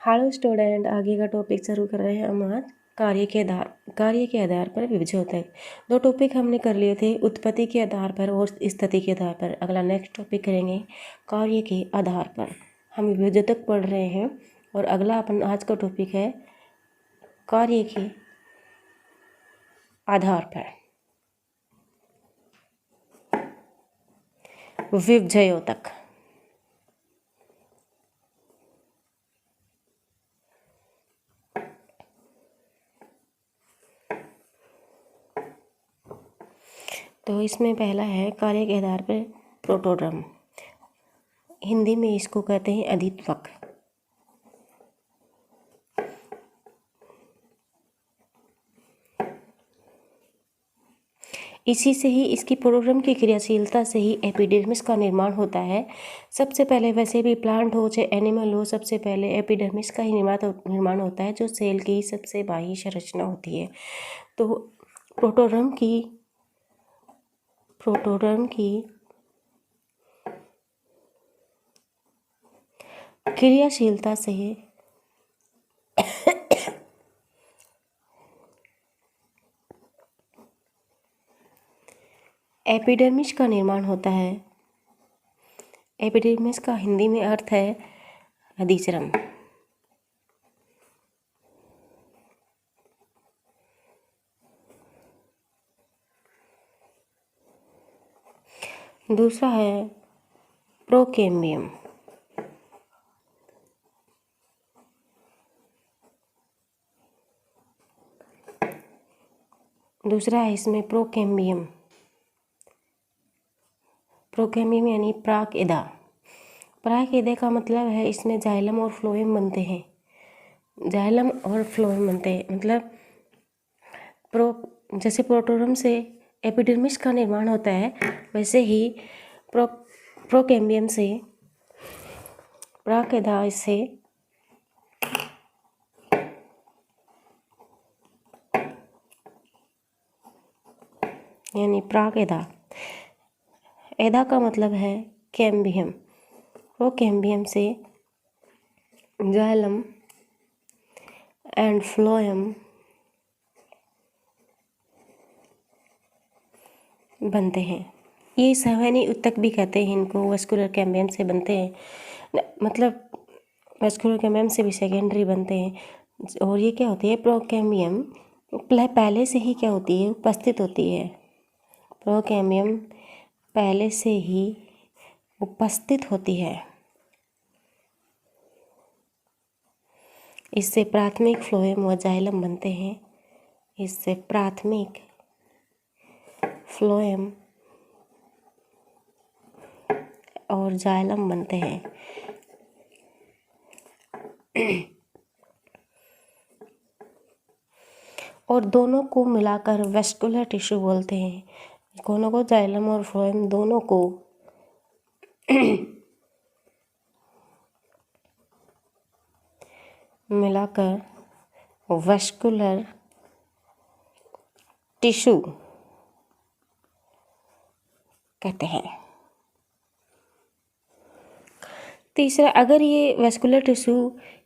Hello student, आगे का topic शुरू कर रहे हैं हम आज कार्य के आधार पर विभज्योतक। दो टॉपिक हमने कर लिए थे, उत्पत्ति के आधार पर और स्थिति के आधार पर। अगला नेक्स्ट टॉपिक करेंगे कार्य के आधार पर। हम विभज्योतक पढ़ रहे हैं और अगला अपन आज का टॉपिक है कार्य के आधार पर विभज्योतक। तो इसमें पहला है कार्य के आधार पर प्रोटोड्रम। हिंदी में इसको कहते हैं अधित्वक। इसी से ही, इसकी प्रोटोड्रम की क्रियाशीलता से ही एपिडर्मिस का निर्माण होता है। सबसे पहले वैसे भी प्लांट हो चाहे एनिमल हो, सबसे पहले एपिडर्मिस का ही निर्माण होता है, जो सेल की सबसे बाह्य संरचना होती है। तो प्रोटोड्रम की क्रियाशीलता से एपिडर्मिस का निर्माण होता है। एपिडर्मिस का हिंदी में अर्थ है अधिचर्म। दूसरा है प्रोकेम्बियम। दूसरा है इसमें प्रोकेम्बियम यानी प्राक एदा। प्राक एदा का मतलब है इसमें जाइलम और फ्लोएम बनते हैं। जाइलम और फ्लोएम बनते हैं मतलब जैसे प्रोटोड्रम से एपिडर्मिस का निर्माण होता है, वैसे ही प्रोकेम्बियम से प्राक एदा से यानी प्राक एदा। एदा का मतलब है कैम्बियम। वो कैम्बियम से जाइलम एंड फ्लोएम बनते हैं। ये संवहनी उत्तक भी कहते हैं इनको। वेस्कुलर कैम्बियम से बनते हैं, मतलब वेस्कुलर कैम्बियम से भी सेकेंडरी बनते हैं। और ये क्या होती है, प्रोकैम्बियम पहले से ही क्या होती है, उपस्थित होती है। प्रोकैम्बियम पहले से ही उपस्थित होती है। इससे प्राथमिक फ्लोएम व जाइलम बनते हैं। इससे प्राथमिक फ्लोएम और जाइलम बनते हैं। और दोनों को मिलाकर वेस्कुलर टिश्यू बोलते हैं। दोनों को, जाइलम और फ्लोएम दोनों को मिलाकर वेस्कुलर टिश्यू कहते हैं। तीसरा, अगर ये वेस्कुलर टिश्यू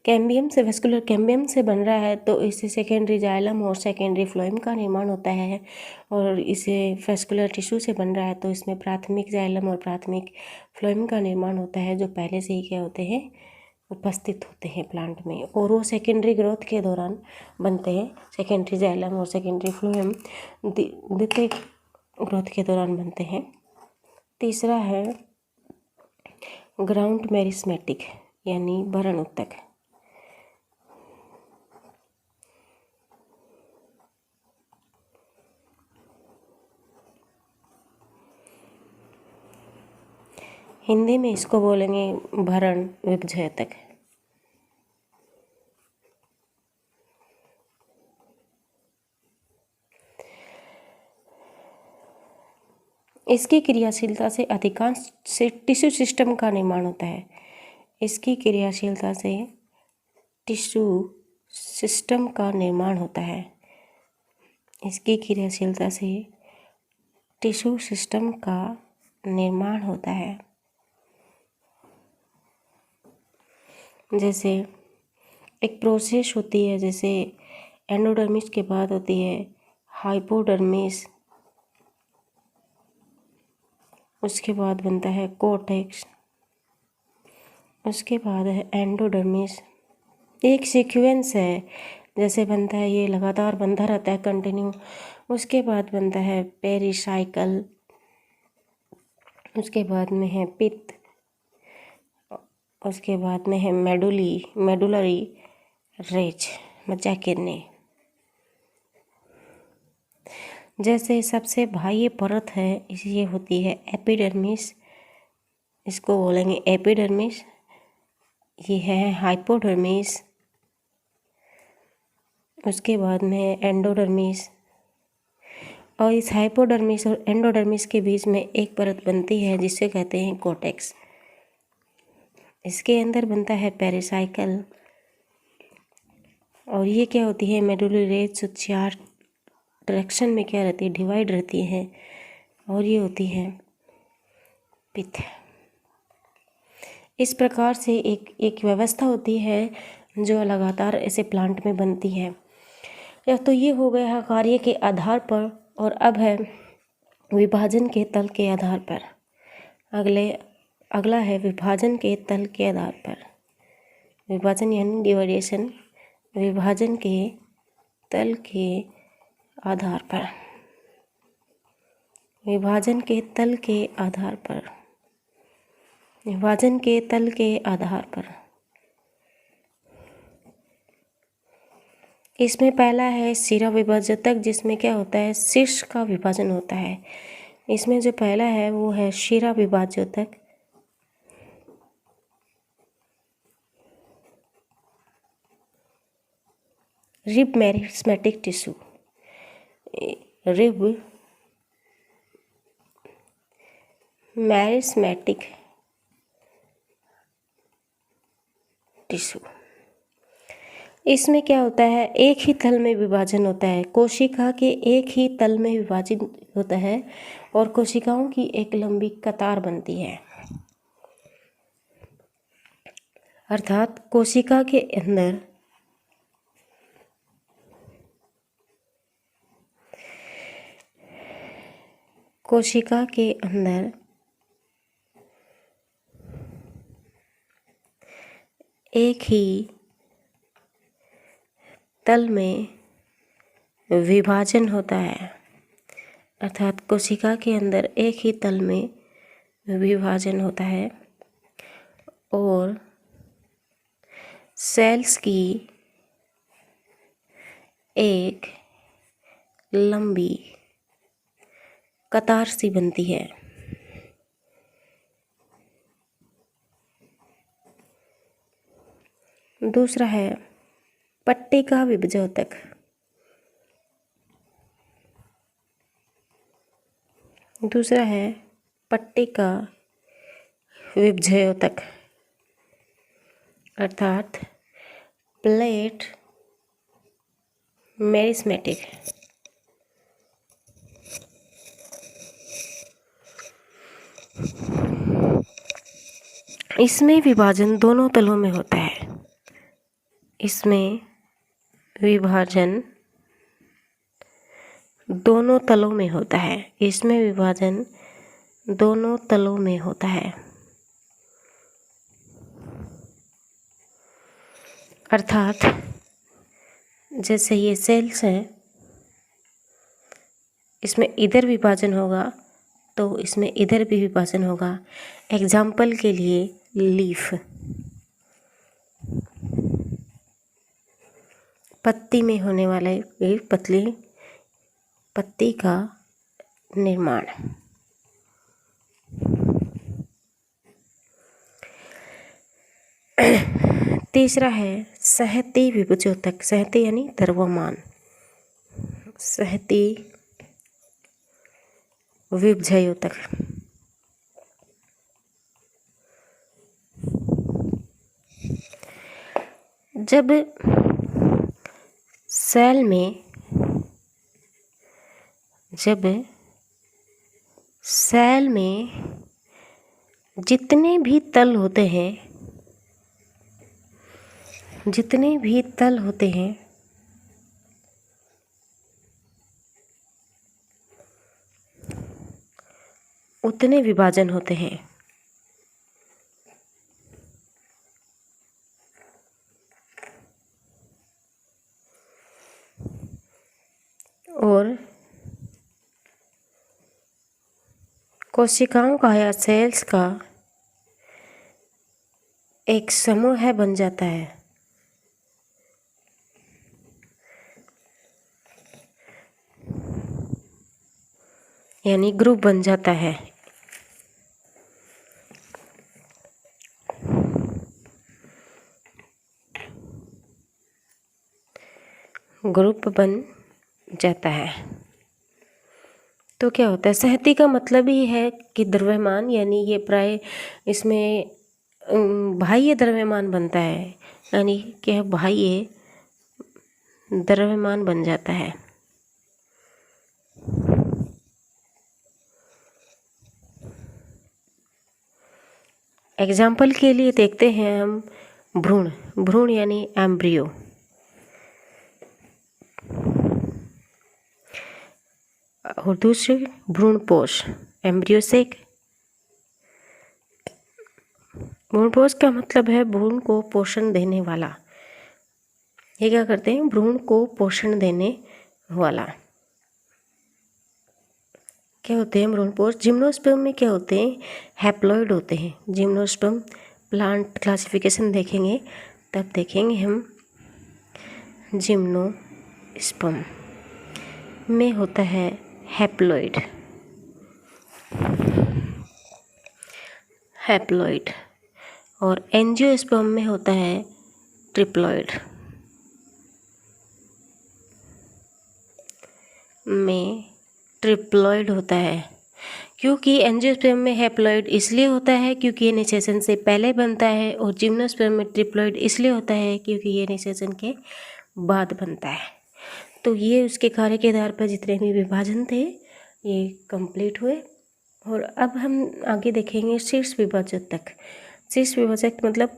वेस्कुलर कैम्बियम से बन रहा है तो इससे सेकेंडरी जाइलम और सेकेंडरी फ्लोएम का निर्माण होता है। और इसे वेस्कुलर टिश्यू से बन रहा है तो इसमें प्राथमिक जाइलम और प्राथमिक फ्लोएम का निर्माण होता है, जो पहले से ही क्या होते हैं, उपस्थित होते हैं प्लांट में। और वो सेकेंडरी ग्रोथ के दौरान बनते हैं। सेकेंडरी जाइलम और सेकेंडरी फ्लोएम द्वितीय ग्रोथ के दौरान बनते हैं। तीसरा है ग्राउंड मेरिस्मेटिक यानी भरण उत्तक। हिंदी में इसको बोलेंगे भरण विभज्योतक। इसकी क्रियाशीलता से अधिकांश से टिश्यू सिस्टम का निर्माण होता है। इसकी क्रियाशीलता से टिश्यू सिस्टम का निर्माण होता है। इसकी क्रियाशीलता से टिश्यू सिस्टम का निर्माण होता है। जैसे एक प्रोसेस होती है, जैसे एंडोडर्मिस के बाद होती है हाइपोडर्मिस, उसके बाद बनता है कोर्टेक्स, उसके बाद है एंडोडर्मिस। एक सीक्वेंस है, जैसे बनता है, ये लगातार बनता रहता है कंटिन्यू। उसके बाद बनता है पेरिसाइकल, उसके बाद में है पित्त, उसके बाद में है मेडुलरी रेज, मज्जा किडनी। जैसे सबसे बाह्य परत है ये होती है एपिडर्मिस, इसको बोलेंगे एपिडर्मिस। ये है हाइपोडर्मिस, उसके बाद में है एंडोडर्मिस, और इस हाइपोडर्मिस और एंडोडर्मिस के बीच में एक परत बनती है जिसे कहते हैं कोर्टेक्स। इसके अंदर बनता है पेरिसाइकल, और ये क्या होती है मेडुलरी रेज, जो 4 डायरेक्शन में क्या रहती है, डिवाइड रहती है, और ये होती है पित्त। इस प्रकार से एक व्यवस्था होती है जो लगातार ऐसे प्लांट में बनती है। या तो ये हो गया कार्य के आधार पर, और अब है विभाजन के तल के आधार पर। अगला है विभाजन के तल के आधार पर। विभाजन यानी डिवाइडेशन, विभाजन के तल के आधार पर, विभाजन के तल के आधार पर, विभाजन के तल के आधार पर। इसमें पहला है शिरा विभाजक, जिसमें क्या होता है, शीर्ष का विभाजन होता है। इसमें जो पहला है वो है शिरा विभाजक। Rib meristematic tissue, rib meristematic tissue. इसमें क्या होता है, एक ही तल में विभाजन होता है, कोशिका के एक ही तल में विभाजित होता है, और कोशिकाओं की एक लंबी कतार बनती है। अर्थात कोशिका के अंदर एक ही तल में विभाजन होता है। अर्थात कोशिका के अंदर एक ही तल में विभाजन होता है, और सेल्स की एक लंबी कतार सी बनती है। दूसरा है पट्टिका विभाजक। दूसरा है पट्टिका विभाजक, अर्थात प्लेट मेरिस्मेटिक। इसमें विभाजन दोनों तलों में होता है। इसमें विभाजन दोनों तलों में होता है। इसमें विभाजन दोनों तलों में होता है। अर्थात जैसे ये सेल्स हैं, इसमें इधर विभाजन होगा तो इसमें इधर भी विभाजन होगा। एग्जाम्पल के लिए लीफ, पत्ती में होने वाले पतली पत्ती का निर्माण। तीसरा है सहती विभाजक। सहती यानी द्रव्यमान, सहती विभाजक। जब सेल में जितने भी तल होते हैं जितने भी तल होते हैं उतने विभाजन होते हैं। और कोशिकाओं का या सेल्स का एक समूह बन जाता है। यानी ग्रुप बन जाता है। ग्रुप बन जाता है। तो क्या होता है, सहती का मतलब ही है कि द्रव्यमान, यानी ये प्राय इसमें बाह्य द्रव्यमान बनता है, यानी कि बाह्य द्रव्यमान बन जाता है। एग्जाम्पल के लिए देखते हैं हम भ्रूण। भ्रूण यानी एम्ब्रियो। और दूसरे भ्रूणपोष, एम्ब्रियो सेक। भ्रूणपोष का मतलब है भ्रूण को पोषण देने वाला। ये क्या करते हैं, भ्रूण को पोषण देने वाला। क्या होते हैं भ्रूणपोष? जिम्नोस्पर्म में क्या होते हैं, हैप्लॉइड होते हैं। जिम्नोस्पर्म प्लांट क्लासिफिकेशन देखेंगे तब देखेंगे हम। जिम्नोस्पर्म में होता है हैप्लॉइड। हैप्लॉइड। और एंजियोस्पर्म में होता है ट्रिप्लॉइड। में ट्रिप्लॉइड होता है। क्योंकि एंजियोस्पर्म में हैप्लॉइड इसलिए होता है क्योंकि ये निषेचन से पहले बनता है, और जिम्नोस्पर्म में ट्रिप्लॉइड इसलिए होता है क्योंकि ये निषेचन के बाद बनता है। तो ये उसके कार्य के आधार पर जितने भी विभाजन थे ये कंप्लीट हुए। और अब हम आगे देखेंगे शीर्ष विभाजक तक। शीर्ष विभाजक मतलब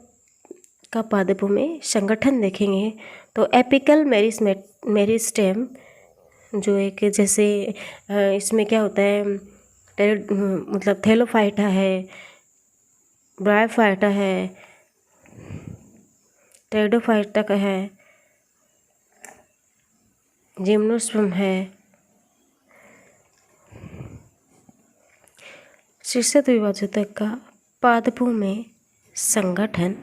का पादपों में संगठन देखेंगे। तो एपिकल मेरिस्टेम, जो एक जैसे इसमें क्या होता है, मतलब थैलोफाइटा है, ब्रायोफाइटा है, टेरिडोफाइटा का है, जिम्नोस्पर्म है। शीर्षक विभाजक का पादपों में संगठन।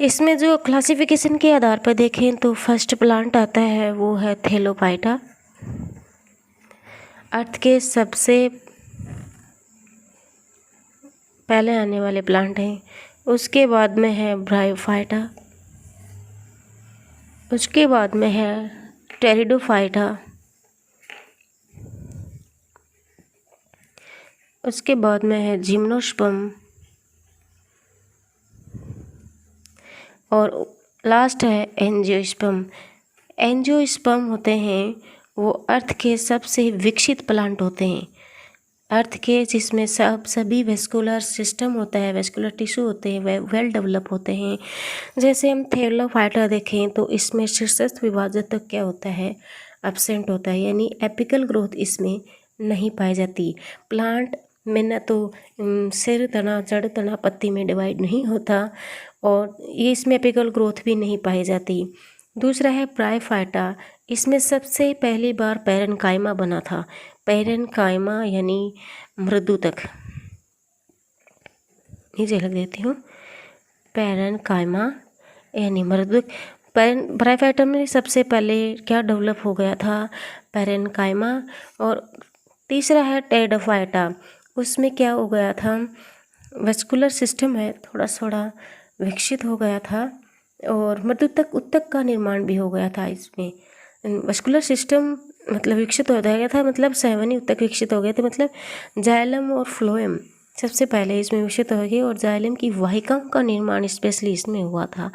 इसमें जो क्लासिफिकेशन के आधार पर देखें तो फर्स्ट प्लांट आता है वो है थैलोफाइटा। अर्थ के सबसे पहले आने वाले प्लांट हैं। उसके बाद में है ब्रायोफाइटा। उसके बाद में है टेरिडोफाइटा। उसके बाद में है जिम्नोस्पर्म। और लास्ट है एंजियोस्पर्म। एंजियोस्पर्म होते हैं वो अर्थ के सबसे विकसित प्लांट होते हैं। अर्थ के जिसमें सभी वेस्कुलर सिस्टम होता है, वेस्कुलर टिश्यू होते हैं, वह वेल डेवलप होते हैं। जैसे हम थैलोफाइटा देखें तो इसमें शीर्षस्थ विभाजक तक क्या होता है, एब्सेंट होता है, यानी एपिकल ग्रोथ इसमें नहीं पाई जाती। प्लांट में न तो सिर तना, जड़ तना, पत्ती में डिवाइड नहीं होता, और ये इसमें एपिकल ग्रोथ भी नहीं पाई जाती। दूसरा है ब्रायोफाइटा। इसमें सबसे पहली बार पैरेन्काइमा बना था। पैरेन्काइमा यानी मृदुतक, नीचे लिख देती हूँ, पैरेन्काइमा यानी मृदुतक। ब्रायोफाइटा में सबसे पहले क्या डेवलप हो गया था, पैरेन्काइमा। और तीसरा है टेरिडोफाइटा। उसमें क्या हो गया था, वेस्कुलर सिस्टम है थोड़ा विकसित हो गया था, और मृदुतक उत्तक का निर्माण भी हो गया था। इसमें वेस्कुलर सिस्टम मतलब विकसित हो गया था, मतलब संवहनी उत्तक विकसित हो गए थे, मतलब जाइलम और फ्लोएम सबसे पहले इसमें विकसित हो गए, और जाइलम की वाहिकाओं का निर्माण स्पेशली इसमें हुआ था।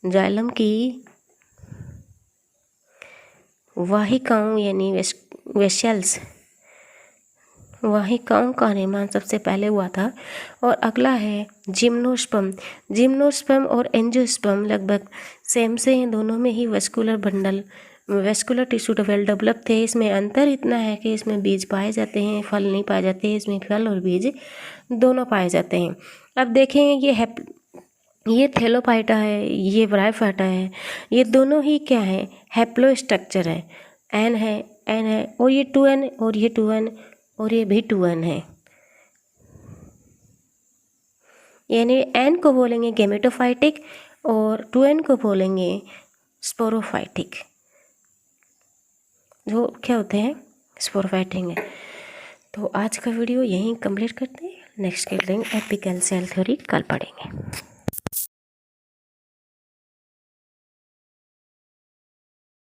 जाइलम की वाहिकाओं यानी वेसल्स, वाहिकाओं का निर्माण सबसे पहले हुआ था। और अगला है जिम्नोस्पर्म। जिम्नोस्पर्म और एंजियोस्पर्म लगभग सेम से हैं, दोनों में ही वेस्कुलर टिश्यू वेल डेवलप थे। इसमें अंतर इतना है कि इसमें बीज पाए जाते हैं, फल नहीं पाए जाते। इसमें फल और बीज दोनों पाए जाते हैं। अब देखेंगे ये थैलोफाइटा है, ये ब्रायोफाइटा है, ये दोनों ही क्या है, हैप्लो स्ट्रक्चर है। एन है और ये 2n और ये 2n और ये भी 2n है। यानी एन को बोलेंगे गेमेटोफाइटिक और 2n को बोलेंगे स्पोरोफाइटिक, जो क्या होते हैं, स्पोरोफाइटिक है। तो आज का वीडियो यहीं कंप्लीट करते हैं। नेक्स्ट के लिंक एपिकल सेल थ्योरी कल पढ़ेंगे।